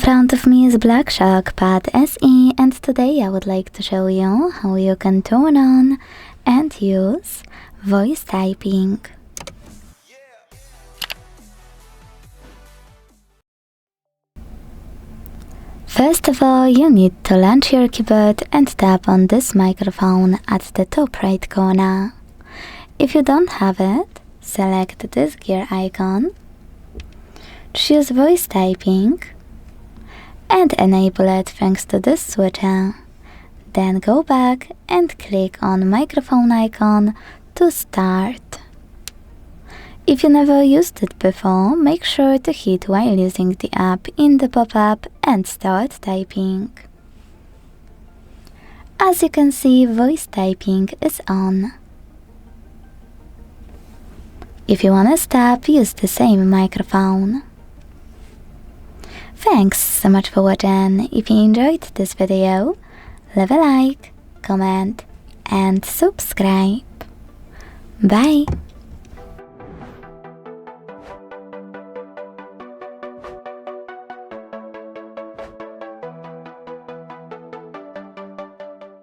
front of me is Black Shark Pad SE, and today I would like to show you how you can turn on and use voice typing. First of all, you need to launch your keyboard and tap on this microphone at the top right corner. If you don't have it, select this gear icon, choose voice typing, and enable it thanks to this switcher. Then go back and click on microphone icon to start. If you never used it before, make sure to hit while using the app in the pop-up and start typing. As you can see, voice typing is on. If you wanna stop, use the same microphone. Thanks so much for watching. If you enjoyed this video, leave a like, comment and subscribe. Bye!